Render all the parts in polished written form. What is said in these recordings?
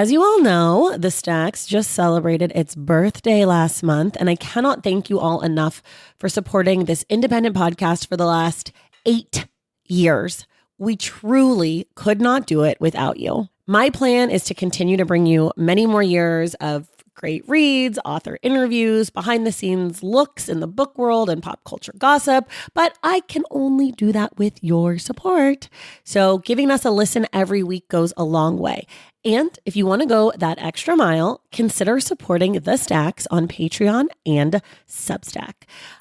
As you all know, The Stacks just celebrated its birthday last month, and I cannot thank you all enough for supporting this independent podcast for the last 8 years. We truly could not do it without you. My plan is to continue to bring you many more years of great reads, author interviews, behind the scenes looks in the book world and pop culture gossip, but I can only do that with your support. So giving us a listen every week goes a long way. And if you want to go that extra mile, consider supporting The Stacks on Patreon and Substack.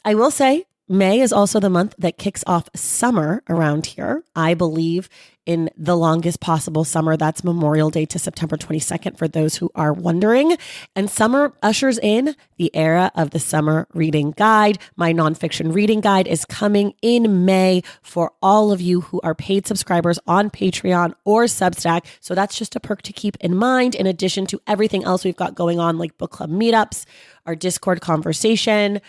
I will say, May is also the month that kicks off summer around here. I believe in the longest possible summer. That's Memorial Day to September 22nd for those who are wondering. And summer ushers in the era of the summer reading guide. My nonfiction reading guide is coming in May for all of you who are paid subscribers on Patreon or Substack. So that's just a perk to keep in mind, in addition to everything else we've got going on, like book club meetups, our Discord conversation,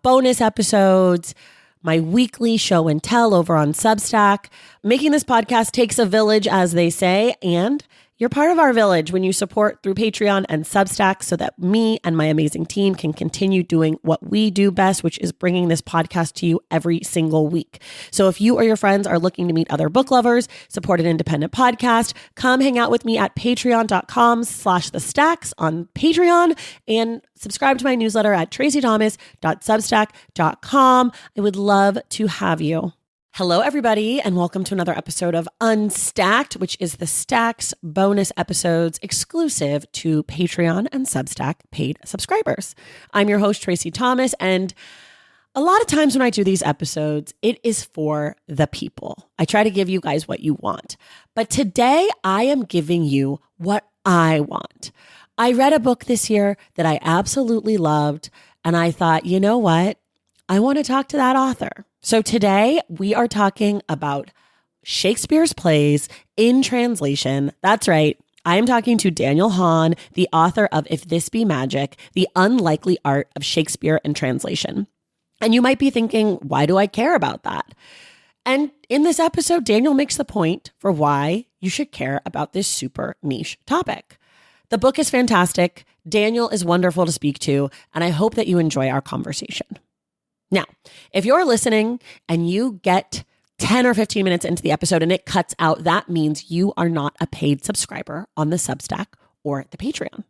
bonus episodes, my weekly show and tell over on Substack. Making this podcast takes a village, as they say, and you're part of our village when you support through Patreon and Substack so that me and my amazing team can continue doing what we do best, which is bringing this podcast to you every single week. So if you or your friends are looking to meet other book lovers, support an independent podcast, come hang out with me at patreon.com/thestacks on Patreon and subscribe to my newsletter at tracythomas.substack.com. I would love to have you. Hello, everybody, and welcome to another episode of Unstacked, which is the Stacks bonus episodes exclusive to Patreon and Substack paid subscribers. I'm your host, Tracy Thomas, and a lot of times when I do these episodes, it is for the people. I try to give you guys what you want, but today I am giving you what I want. I read a book this year that I absolutely loved, and I thought, you know what? I want to talk to that author. So today we are talking about Shakespeare's plays in translation. That's right. I am talking to Daniel Hahn, the author of If This Be Magic, The Unlikely Art of Shakespeare in Translation. And you might be thinking, why do I care about that? And in this episode, Daniel makes the point for why you should care about this super niche topic. The book is fantastic. Daniel is wonderful to speak to, and I hope that you enjoy our conversation. Now, if you're listening and you get 10 or 15 minutes into the episode and it cuts out, that means you are not a paid subscriber on the Substack or the Patreon.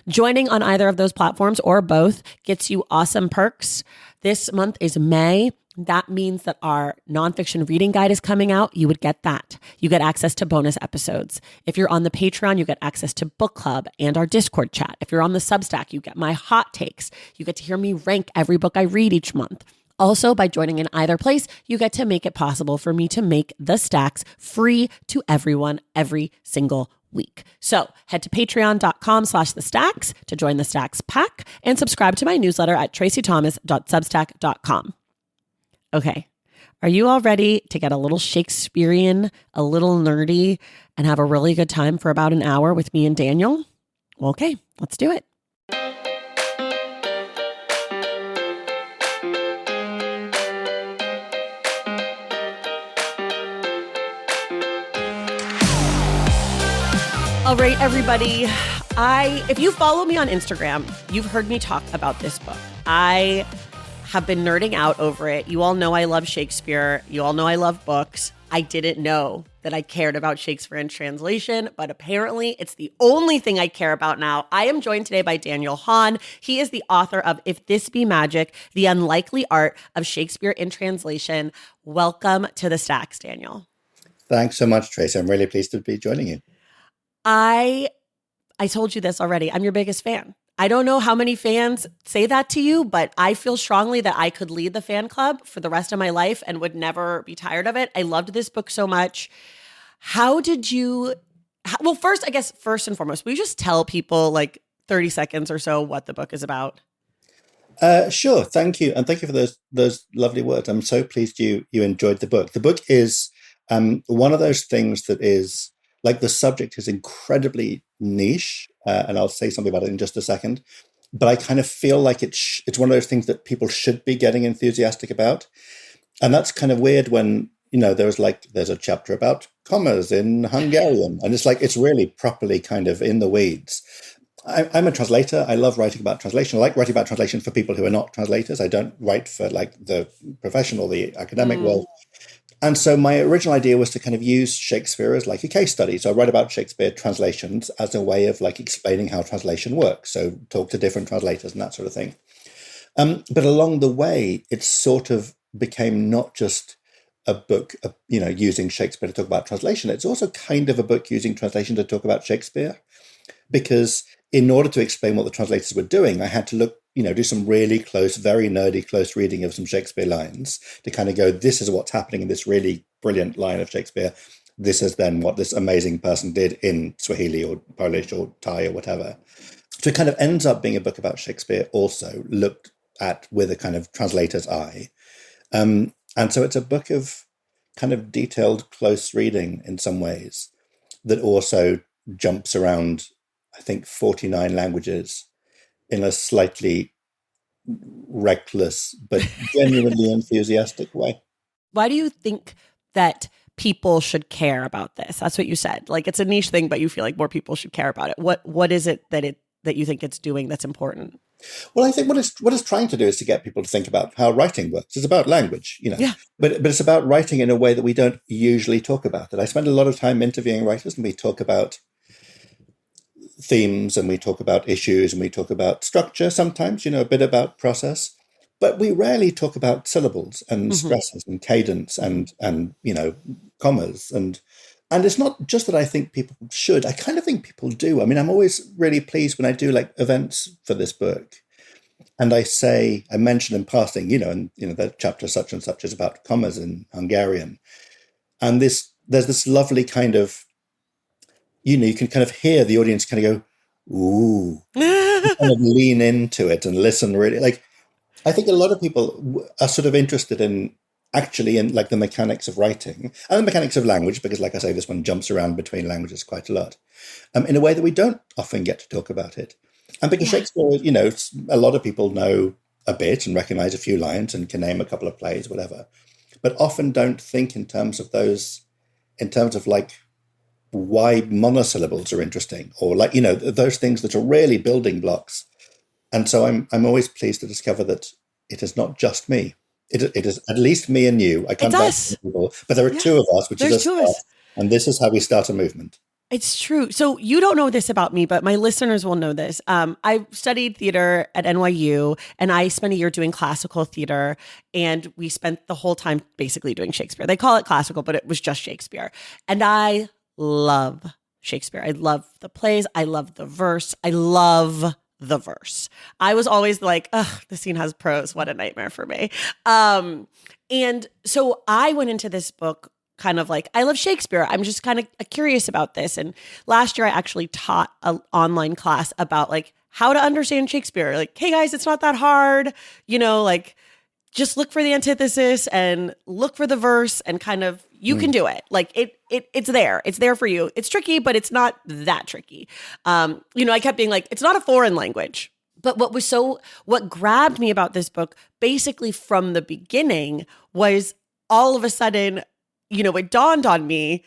Joining on either of those platforms or both gets you awesome perks. This month is May. That means that our nonfiction reading guide is coming out. You would get that. You get access to bonus episodes. If you're on the Patreon, you get access to book club and our Discord chat. If you're on the Substack, you get my hot takes. You get to hear me rank every book I read each month. Also, by joining in either place, you get to make it possible for me to make the Stacks free to everyone every single week. So head to patreon.com/thestacks to join the Stacks pack and subscribe to my newsletter at tracythomas.substack.com. Okay, are you all ready to get a little Shakespearean, a little nerdy, and have a really good time for about an hour with me and Daniel? Well, okay, let's do it. All right, everybody. If you follow me on Instagram, you've heard me talk about this book. I have been nerding out over it. You all know I love Shakespeare. You all know I love books. I didn't know that I cared about Shakespeare in translation, but apparently it's the only thing I care about now. I am joined today by Daniel Hahn. He is the author of If This Be Magic, The Unlikely Art of Shakespeare in Translation. Welcome to the Stacks, Daniel. Thanks so much, Tracy. I'm really pleased to be joining you. I told you this already. I'm your biggest fan. I don't know how many fans say that to you, but I feel strongly that I could lead the fan club for the rest of my life and would never be tired of it. I loved this book so much. Well, first and foremost, will you just tell people like 30 seconds or so what the book is about? Sure. Thank you. And thank you for those lovely words. I'm so pleased you enjoyed the book. The book is one of those things that is like, the subject is incredibly niche, and I'll say something about it in just a second. But I kind of feel like it's one of those things that people should be getting enthusiastic about. And that's kind of weird when there's a chapter about commas in Hungarian, and it's really properly kind of in the weeds. I'm a translator. I love writing about translation. I like writing about translation for people who are not translators. I don't write for like the professional, the academic world. And so my original idea was to kind of use Shakespeare as like a case study. So I write about Shakespeare translations as a way of like explaining how translation works. So talk to different translators and that sort of thing. But along the way, it sort of became not just a book, using Shakespeare to talk about translation. It's also kind of a book using translation to talk about Shakespeare, because in order to explain what the translators were doing, I had to look, do some really close, very nerdy, close reading of some Shakespeare lines to kind of go, this is what's happening in this really brilliant line of Shakespeare. This is then what this amazing person did in Swahili or Polish or Thai or whatever. So it kind of ends up being a book about Shakespeare also looked at with a kind of translator's eye. And so it's a book of kind of detailed, close reading in some ways that also jumps around, I think, 49 languages in a slightly reckless but genuinely enthusiastic way. Why do you think that people should care about this? That's what you said. Like, it's a niche thing, but you feel like more people should care about it. What is it that you think it's doing that's important? Well, I think what it's trying to do is to get people to think about how writing works. It's about language, Yeah. but it's about writing in a way that we don't usually talk about it. I spend a lot of time interviewing writers, and we talk about themes, and we talk about issues, and we talk about structure sometimes, a bit about process, but we rarely talk about syllables and stresses and cadence and commas. And it's not just that I think people should. I kind of think people do. I mean, I'm always really pleased when I do like events for this book, and I mention in passing, that chapter such and such is about commas in Hungarian, and there's this lovely kind of, you can kind of hear the audience kind of go, ooh, kind of lean into it and listen really. Like, I think a lot of people are sort of interested in like the mechanics of writing and the mechanics of language, because like I say, this one jumps around between languages quite a lot, in a way that we don't often get to talk about it. And because Shakespeare, a lot of people know a bit and recognize a few lines and can name a couple of plays, whatever, but often don't think in terms of like why monosyllables are interesting, or like, those things that are really building blocks. And so I'm always pleased to discover that it is not just me. It is at least me and you. I can't us. people, but there are two of us, which is us, and this is how we start a movement. It's true. So you don't know this about me, but my listeners will know this. I studied theater at NYU, and I spent a year doing classical theater, and we spent the whole time basically doing Shakespeare. They call it classical, but it was just Shakespeare. And I love Shakespeare. I love the plays. I love the verse. I love the verse. I was always like, ugh, the scene has prose. What a nightmare for me. And so I went into this book kind of like, I love Shakespeare. I'm just kind of curious about this. And last year I actually taught an online class about like how to understand Shakespeare. Like, hey guys, it's not that hard. Like, just look for the antithesis and look for the verse, and kind of, you can do it. Like it's there. It's there for you. It's tricky, but it's not that tricky. I kept being like, it's not a foreign language. But what grabbed me about this book basically from the beginning was all of a sudden, it dawned on me,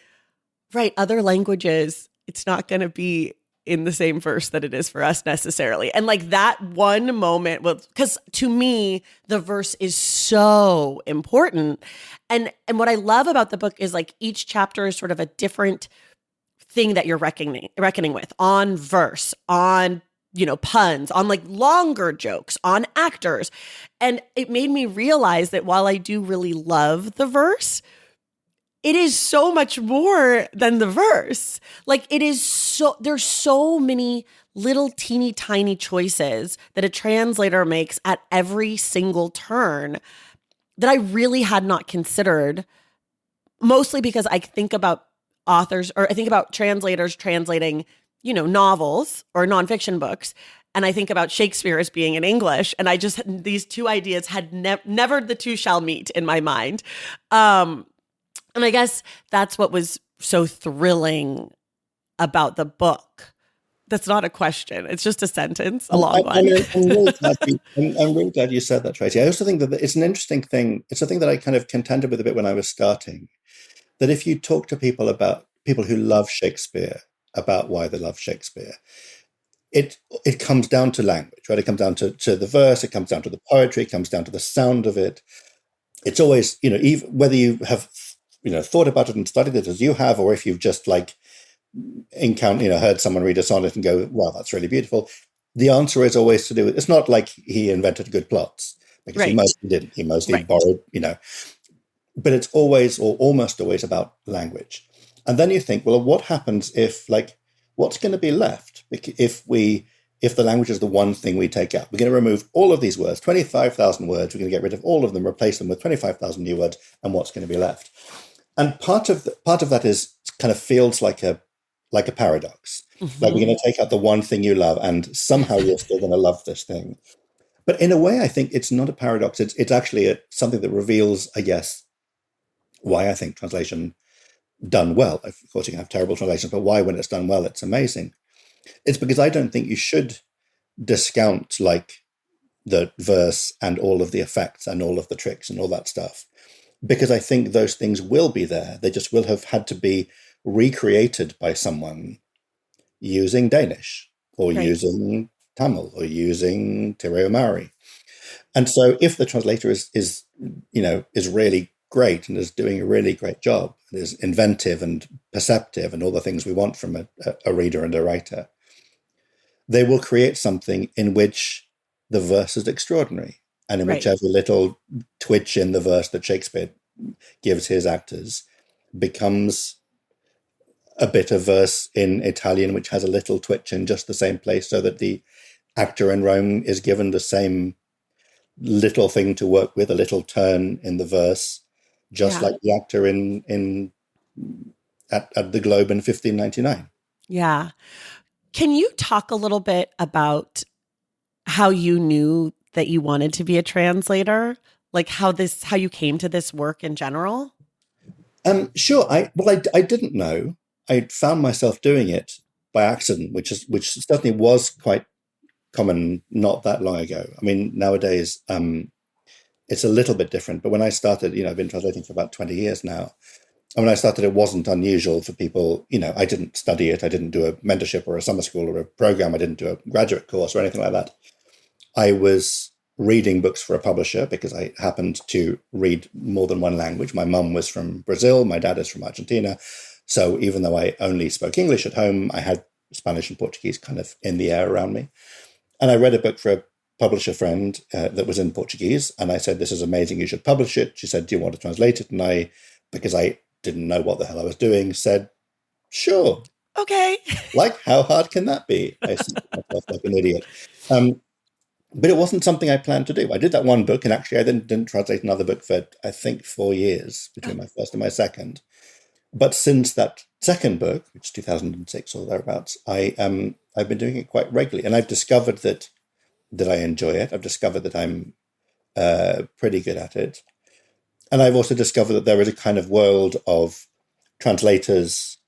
right, other languages, it's not going to be in the same verse that it is for us necessarily. And like that one moment, because to me, the verse is so important. And what I love about the book is like each chapter is sort of a different thing that you're reckoning with, on verse, on, puns, on like longer jokes, on actors. And it made me realize that while I do really love the verse, it is so much more than the verse. Like there's so many little teeny tiny choices that a translator makes at every single turn that I really had not considered, mostly because I think about authors, or I think about translators translating, novels or nonfiction books. And I think about Shakespeare as being in English. And these two ideas had never the two shall meet in my mind. And I guess that's what was so thrilling about the book, That's not a question. It's just a sentence, a I'm, long I'm, one. I'm really glad you said that, Tracy. I also think that it's an interesting thing. It's a thing that I kind of contended with a bit when I was starting, that if you talk to people who love Shakespeare about why they love Shakespeare, it comes down to language, right? It comes down to the verse, it comes down to the poetry, it comes down to the sound of it. It's always, even whether you have, thought about it and studied it as you have, or if you've just like heard someone read a sonnet and go, wow, that's really beautiful. The answer is always to do with, it's not like he invented good plots, because he Right. mostly didn't. He mostly Right. borrowed, but it's always, or almost always, about language. And then you think, well, what happens if, like, what's going to be left if the language is the one thing we take out? We're going to remove all of these words, 25,000 words. We're going to get rid of all of them, replace them with 25,000 new words, and what's going to be left? And part of that is kind of feels like a paradox. Mm-hmm. Like, we're going to take out the one thing you love, and somehow you're still going to love this thing. But in a way, I think it's not a paradox. It's actually something that reveals, I guess, why I think translation done well. Of course, you can have terrible translations, but why, when it's done well, it's amazing. It's because I don't think you should discount like the verse and all of the effects and all of the tricks and all that stuff, because I think those things will be there. They just will have had to be recreated by someone using Danish or Right. using Tamil or using Tireo Maori. And so if the translator is really great and is doing a really great job, and is inventive and perceptive and all the things we want from a reader and a writer, they will create something in which the verse is extraordinary, and in which every little twitch in the verse that Shakespeare gives his actors becomes a bit of verse in Italian, which has a little twitch in just the same place, so that the actor in Rome is given the same little thing to work with, a little turn in the verse, just like the actor at the Globe in 1599. Yeah. Can you talk a little bit about how you knew that you wanted to be a translator? Like how you came to this work in general? Sure. I didn't know. I found myself doing it by accident, which certainly was quite common not that long ago. I mean, nowadays it's a little bit different. But when I started, I've been translating for about 20 years now. And when I started, it wasn't unusual for people, I didn't study it. I didn't do a mentorship or a summer school or a program. I didn't do a graduate course or anything like that. I was reading books for a publisher because I happened to read more than one language. My mum was from Brazil. My dad is from Argentina. So even though I only spoke English at home, I had Spanish and Portuguese kind of in the air around me. And I read a book for a publisher friend that was in Portuguese. And I said, this is amazing. You should publish it. She said, do you want to translate it? And because I didn't know what the hell I was doing, said, sure. Okay. Like, how hard can that be? I said myself like an idiot. But it wasn't something I planned to do. I did that one book, and actually I then didn't translate another book for, I think, 4 years between my first and my second. But since that second book, which is 2006 or thereabouts, I've been doing it quite regularly. And I've discovered that I enjoy it. I've discovered that I'm pretty good at it. And I've also discovered that there is a kind of world of translators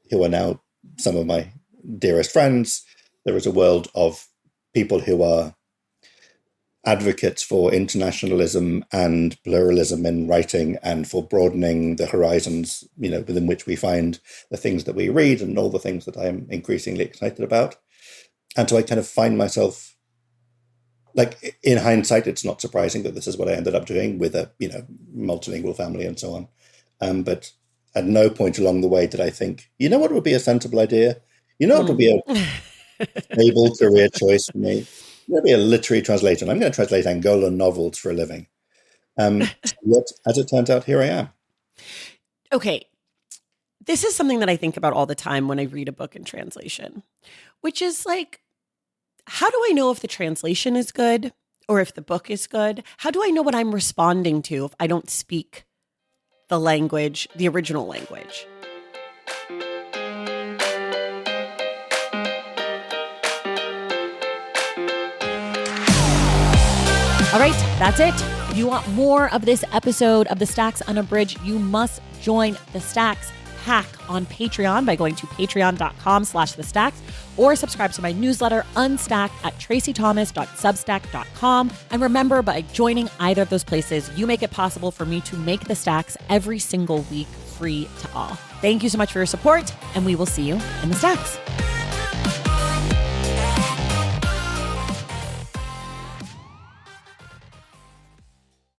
who are now some of my dearest friends. There is a world of people who are advocates for internationalism and pluralism in writing and for broadening the horizons, within which we find the things that we read and all the things that I'm increasingly excited about. And so I kind of find myself, like, in hindsight, it's not surprising that this is what I ended up doing with a, multilingual family and so on. But at no point along the way did I think, what would be a sensible idea? What would be a stable career choice for me? I'm going to be a literary translator. And I'm going to translate Angolan novels for a living. Yet, as it turns out, here I am. Okay. This is something that I think about all the time when I read a book in translation, which is like, how do I know if the translation is good or if the book is good? How do I know what I'm responding to if I don't speak the language, the original language? All right, that's it. If you want more of this episode of the Stacks Unabridged, you must join the Stacks hack on Patreon by going to patreon.com/thestacks or subscribe to my newsletter Unstacked at tracythomas.substack.com. And remember, by joining either of those places, you make it possible for me to make the stacks every single week free to all. Thank you so much for your support, and we will see you in the stacks.